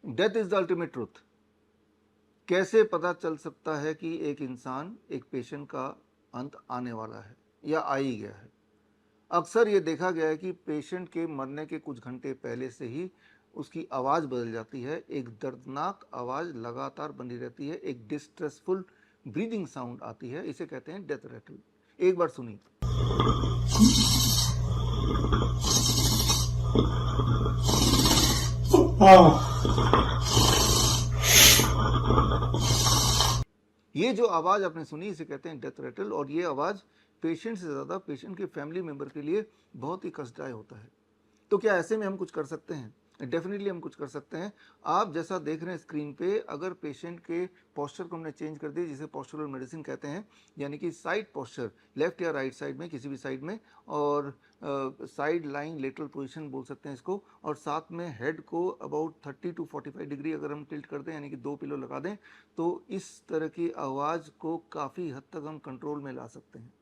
Death is the ultimate truth. कैसे पता चल सकता है कि एक इंसान, एक पेशेंट का अंत आने वाला है या आ ही गया है? अक्सर ये देखा गया है कि पेशेंट के मरने के कुछ घंटे पहले से ही उसकी आवाज़ बदल जाती है, एक दर्दनाक आवाज़ लगातार बनी रहती है, एक डिस्ट्रेसफुल ब्रीदिंग साउंड आती है, इसे कहते हैं डेथ रैटल। एक बार सुनिए। ये जो आवाज़ आपने सुनी इसे कहते हैं डेथ रैटल, और ये आवाज़ पेशेंट से ज़्यादा पेशेंट के फैमिली मेम्बर के लिए बहुत ही कष्टदायक होता है। तो क्या ऐसे में हम कुछ कर सकते हैं? डेफिनेटली हम कुछ कर सकते हैं। आप जैसा देख रहे हैं स्क्रीन पे, अगर पेशेंट के पोस्चर को हमने चेंज कर दिया, जिसे पोस्चरल मेडिसिन कहते हैं, यानी कि साइड पोस्चर, लेफ्ट या राइट साइड में, किसी भी साइड में, और साइड लाइंग लेटरल पोजीशन बोल सकते हैं इसको, और साथ में हेड को अबाउट 30 टू 45 डिग्री अगर हम टिल्ट कर दें, यानी कि 2 पिलो लगा दें, तो इस तरह की आवाज़ को काफ़ी हद तक हम कंट्रोल में ला सकते हैं।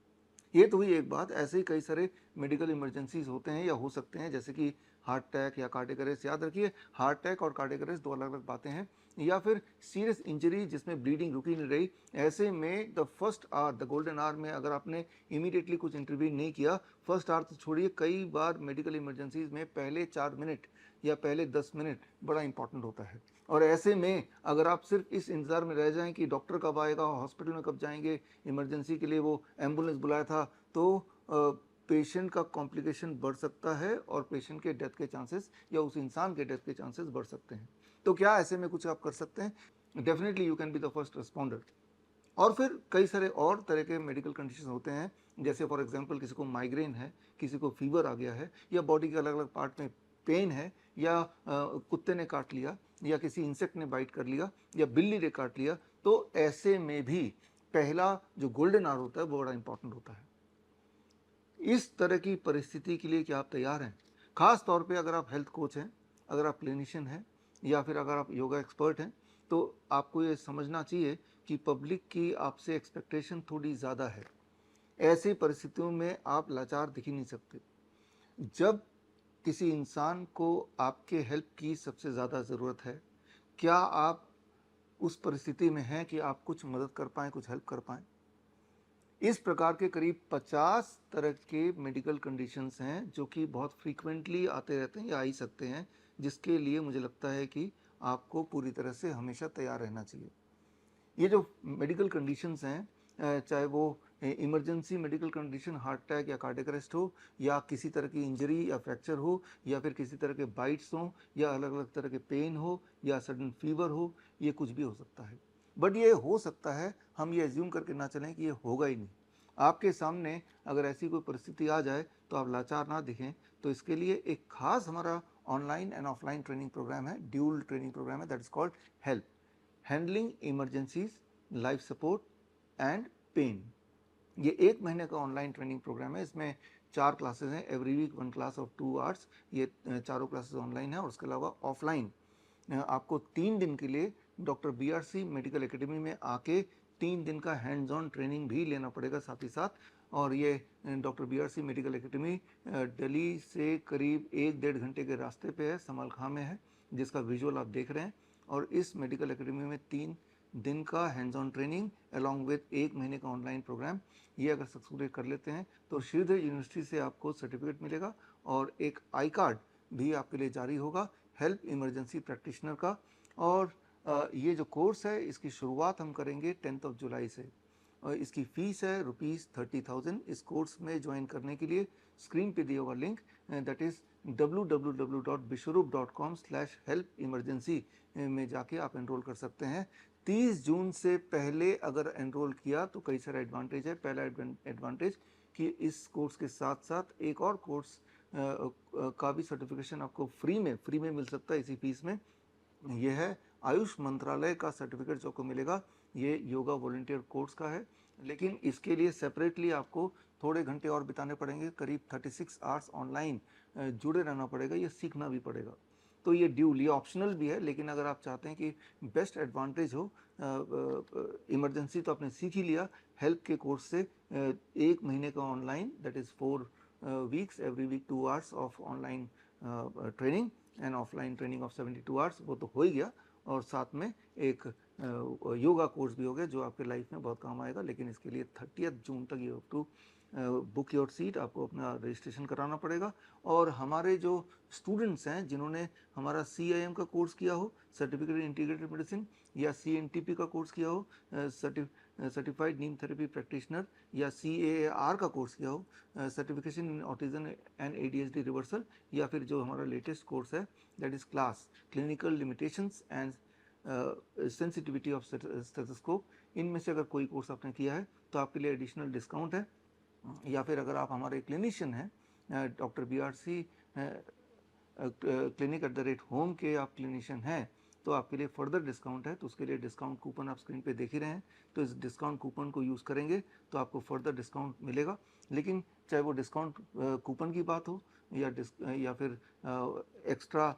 ये तो हुई एक बात। ऐसे ही कई सारे मेडिकल इमरजेंसीज होते हैं या हो सकते हैं, जैसे कि हार्ट अटैक या कार्डियक अरेस्ट। याद रखिए, हार्ट अटैक और कार्डियक अरेस्ट दो अलग अलग बातें हैं। या फिर सीरियस इंजरी जिसमें ब्लीडिंग रुकी नहीं रही, ऐसे में the first hour, the golden hour में अगर आपने इमीडिएटली कुछ इंटरवीन नहीं किया, फर्स्ट आवर तो छोड़िए, कई बार मेडिकल इमरजेंसीज में पहले 4 मिनट या पहले 10 मिनट बड़ा इंपॉर्टेंट होता है। और ऐसे में अगर आप सिर्फ इस इंतज़ार में रह जाएं कि डॉक्टर कब आएगा, हॉस्पिटल में कब जाएंगे, इमरजेंसी के लिए वो एम्बुलेंस बुलाया था, तो पेशेंट का कॉम्प्लिकेशन बढ़ सकता है और पेशेंट के डेथ के चांसेस या उस इंसान के डेथ के चांसेस बढ़ सकते हैं। तो क्या ऐसे में कुछ आप कर सकते हैं? Definitely you can be the first responder. और फिर कई सारे और तरह के मेडिकल कंडीशन होते हैं, जैसे फॉर एग्जांपल किसी को माइग्रेन है, किसी को फीवर आ गया है, या बॉडी के अलग अलग पार्ट में पेन है, या कुत्ते ने काट लिया, या किसी इंसेक्ट ने बाइट कर लिया, या बिल्ली ने काट लिया, तो ऐसे में भी पहला जो गोल्डन आवर होता है वो बड़ा इंपॉर्टेंट होता है। इस तरह की परिस्थिति के लिए क्या आप तैयार हैं? खास तौर पे अगर आप हेल्थ कोच हैं, अगर आप क्लिनिशियन हैं, या फिर अगर आप योगा एक्सपर्ट हैं, तो आपको ये समझना चाहिए कि पब्लिक की आपसे एक्सपेक्टेशन थोड़ी ज़्यादा है। ऐसी परिस्थितियों में आप लाचार दिख ही नहीं सकते। जब किसी इंसान को आपके हेल्प की सबसे ज़्यादा ज़रूरत है, क्या आप उस परिस्थिति में हैं कि आप कुछ मदद कर पाएँ, कुछ हेल्प कर पाएँ? इस प्रकार के करीब 50 तरह के मेडिकल कंडीशंस हैं जो कि बहुत फ्रीक्वेंटली आते रहते हैं या आ ही सकते हैं, जिसके लिए मुझे लगता है कि आपको पूरी तरह से हमेशा तैयार रहना चाहिए। ये जो मेडिकल कंडीशंस हैं, चाहे वो emergency medical condition, heart attack या कार्डियक अरेस्ट हो, या किसी तरह की इंजरी या फ्रैक्चर हो, या फिर किसी तरह के बाइट्स हों, या अलग अलग तरह के पेन हो, या सडन फीवर हो, ये कुछ भी हो सकता है। बट ये हो सकता है, हम ये एज्यूम करके ना चलें कि ये होगा ही नहीं। आपके सामने अगर ऐसी कोई परिस्थिति आ जाए तो आप लाचार ना दिखें। तो इसके लिए एक खास हमारा online and offline training program है, ड्यूल ट्रेनिंग प्रोग्राम है, that is called help, handling emergencies, life support and pain. ये 1 महीने का ऑनलाइन ट्रेनिंग प्रोग्राम है। इसमें 4 क्लासेस हैं, every week 1 class of 2 hours. ये चारों क्लासेस ऑनलाइन है, और उसके अलावा ऑफलाइन आपको 3 दिन के लिए डॉक्टर BRC मेडिकल एकेडमी में आके 3 दिन का हैंड्स ऑन ट्रेनिंग भी लेना पड़ेगा साथ ही साथ। और ये doctor BRC medical academy Delhi से करीब 1-1.5 घंटे के रास्ते पे है, समलखा में है, जिसका विजुअल आप देख रहे हैं। और इस मेडिकल एकेडमी में 3 दिन का hands on training along with 1 महीने का ऑनलाइन प्रोग्राम, ये अगर सक्सेसफुली कर लेते हैं तो श्रीधर यूनिवर्सिटी से आपको सर्टिफिकेट मिलेगा, और एक आई कार्ड भी आपके लिए जारी होगा हेल्प इमरजेंसी प्रैक्टिशनर का। और ये जो कोर्स है इसकी शुरुआत हम करेंगे 10 जुलाई से, और इसकी फ़ीस है ₹30,000। इस कोर्स में ज्वाइन करने के लिए स्क्रीन पे दिया हुआ लिंक, दैट इज़ www.bishwarup.com/help-emergency में जाके आप एनरोल कर सकते हैं। 30 जून से पहले अगर एनरोल किया तो कई सारे एडवांटेज है। पहला एडवांटेज कि इस कोर्स के साथ साथ एक और कोर्स का भी सर्टिफिकेशन आपको फ्री में मिल सकता है इसी फीस में। यह है आयुष मंत्रालय का सर्टिफिकेट जो आपको मिलेगा, ये योगा वॉलंटियर कोर्स का है, लेकिन इसके लिए सेपरेटली आपको थोड़े घंटे और बिताने पड़ेंगे, करीब 36 आवर्स ऑनलाइन जुड़े रहना पड़ेगा, ये सीखना भी पड़ेगा। तो ये ड्यूल, ये ऑप्शनल भी है, लेकिन अगर आप चाहते हैं कि बेस्ट एडवांटेज हो, इमरजेंसी तो आपने सीख ही लिया, हेल्प के कोर्स से 1 महीने का online, that is 4 weeks, every week 2 hours of online training and offline training of 72 hours, वो तो हो ही गया, और साथ में एक योगा कोर्स भी हो गया जो आपके लाइफ में बहुत काम आएगा। लेकिन इसके लिए 30 जून तक you have to book your seat, आपको अपना रजिस्ट्रेशन कराना पड़ेगा। और हमारे जो स्टूडेंट्स हैं जिन्होंने हमारा CIM का कोर्स किया हो, सर्टिफिकेट इन इंटीग्रेटेड मेडिसिन, या CNTP का कोर्स किया हो, सर्टिफाइड नीम थेरेपी प्रैक्टिशनर, या CAAR का कोर्स किया हो, certification in autism and ADHD reversal, या फिर जो हमारा लेटेस्ट कोर्स है that is class clinical limitations and sensitivity of stethoscope, इनमें से अगर कोई कोर्स आपने किया है तो आपके लिए एडिशनल डिस्काउंट है। या फिर अगर आप हमारे क्लिनिशियन हैं, डॉक्टर BRC clinic@home के आप क्लिनिशियन हैं, तो आपके लिए फर्दर डिस्काउंट है। तो उसके लिए डिस्काउंट कूपन आप स्क्रीन पे देख ही रहे हैं, तो इस डिस्काउंट कूपन को यूज़ करेंगे तो आपको फर्दर डिस्काउंट मिलेगा। लेकिन चाहे वो डिस्काउंट कूपन की बात हो या फिर एक्स्ट्रा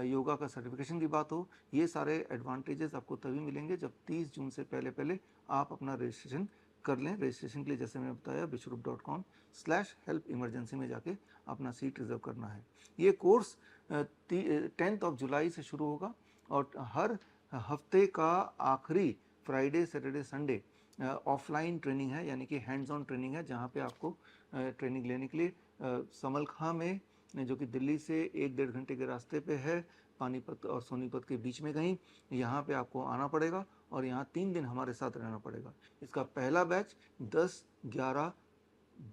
योगा का सर्टिफिकेशन की बात हो, ये सारे एडवांटेजेस आपको तभी मिलेंगे जब 30 जून से पहले आप अपना रजिस्ट्रेशन कर लें। रजिस्ट्रेशन के लिए जैसे मैंने बताया विश्वरूप.com/help emergency में जाके अपना सीट रिजर्व करना है। ये कोर्स 10 जुलाई से शुरू होगा और हर हफ्ते का आखिरी Friday, Saturday, Sunday offline training है, यानी कि हैंड्स ऑन ट्रेनिंग है, जहाँ पे आपको ट्रेनिंग लेने के लिए समलखा में, जो कि दिल्ली से 1-1.5 घंटे के रास्ते पे है, पानीपत और सोनीपत के बीच में कहीं, यहाँ पे आपको आना पड़ेगा और यहाँ 3 दिन हमारे साथ रहना पड़ेगा। इसका पहला बैच 10, 11,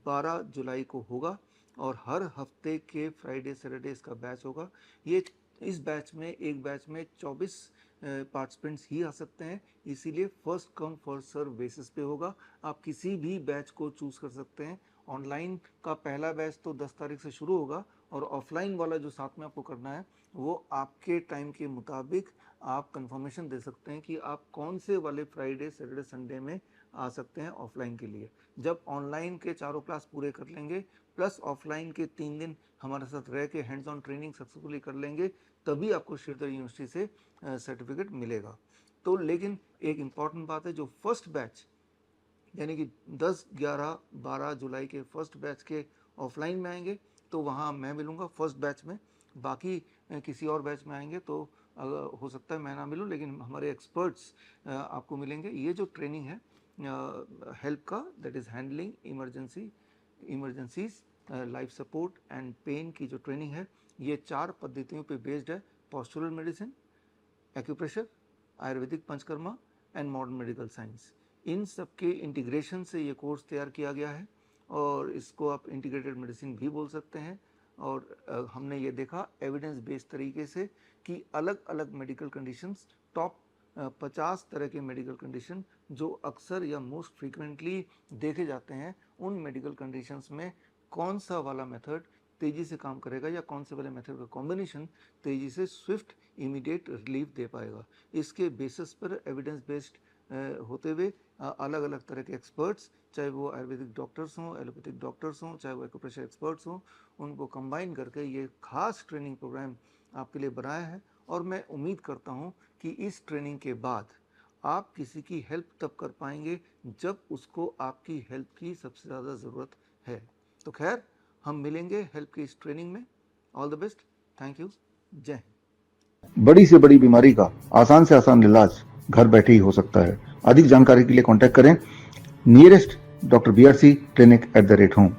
12 जुलाई को होगा और हर हफ्ते के फ्राइडे, सैटरडे इसका बैच होगा। इस बैच में, एक बैच में 24 पार्टिसिपेंट्स ही आ सकते हैं, इसीलिए first come first serve basis पे होगा। आप किसी भी बैच को चूज़ कर सकते हैं। ऑनलाइन का पहला बैच तो 10 तारीख से शुरू होगा और ऑफलाइन वाला जो साथ में आपको करना है वो आपके टाइम के मुताबिक आप कंफर्मेशन दे सकते हैं कि आप कौन से वाले फ्राइडे, सैटरडे, संडे में आ सकते हैं ऑफलाइन के लिए। जब ऑनलाइन के 4 क्लास पूरे कर लेंगे प्लस ऑफलाइन के 3 दिन हमारे साथ रह के हैंड्स ऑन ट्रेनिंग सक्सेसफुली कर लेंगे, तभी आपको श्रीधर यूनिवर्सिटी से सर्टिफिकेट मिलेगा। तो लेकिन एक इम्पॉर्टेंट बात है, जो फर्स्ट बैच यानी कि 10, 11, 12 जुलाई के फर्स्ट बैच के ऑफलाइन में आएंगे तो वहाँ मैं मिलूँगा फर्स्ट बैच में। बाकी किसी और बैच में आएंगे तो हो सकता है मैं ना मिलूँ, लेकिन हमारे एक्सपर्ट्स आपको मिलेंगे। ये जो ट्रेनिंग है हेल्प का, that is handling emergencies, life support and pain की जो ट्रेनिंग है, ये 4 पद्धतियों पे बेस्ड है: postural medicine, acupressure, Ayurvedic panchakarma and modern medical science. इन सब के इंटीग्रेशन से ये कोर्स तैयार किया गया है और इसको आप इंटीग्रेटेड मेडिसिन भी बोल सकते हैं। और हमने ये देखा एविडेंस बेस्ड तरीके से कि अलग अलग मेडिकल कंडीशंस, टॉप 50 तरह के मेडिकल कंडीशन जो अक्सर या मोस्ट फ्रीक्वेंटली देखे जाते हैं, उन मेडिकल कंडीशंस में कौन सा वाला मेथड तेज़ी से काम करेगा या कौन से वाले मेथड का कॉम्बिनेशन तेज़ी से स्विफ्ट इमीडिएट रिलीफ दे पाएगा। इसके बेसिस पर एविडेंस बेस्ड होते हुए अलग अलग तरह के एक्सपर्ट्स, चाहे वो आयुर्वेदिक डॉक्टर्स हों, एलोपैथिक डॉक्टर्स हों, चाहे वो एक्यूप्रेशर एक्सपर्ट्स हों, उनको कंबाइन करके ये खास ट्रेनिंग प्रोग्राम आपके लिए बनाया है। और मैं उम्मीद करता हूँ कि इस ट्रेनिंग के बाद आप किसी की हेल्प तब कर पाएंगे जब उसको आपकी हेल्प की सबसे ज़्यादा ज़रूरत है। तो खैर, हम मिलेंगे हेल्प की इस ट्रेनिंग में। All the best, thank you, जय हिंद। बड़ी से बड़ी बीमारी का आसान से आसान इलाज घर बैठे ही हो सकता है। अधिक जानकारी के लिए कांटेक्ट करें नियरेस्ट डॉक्टर BRC clinic@home।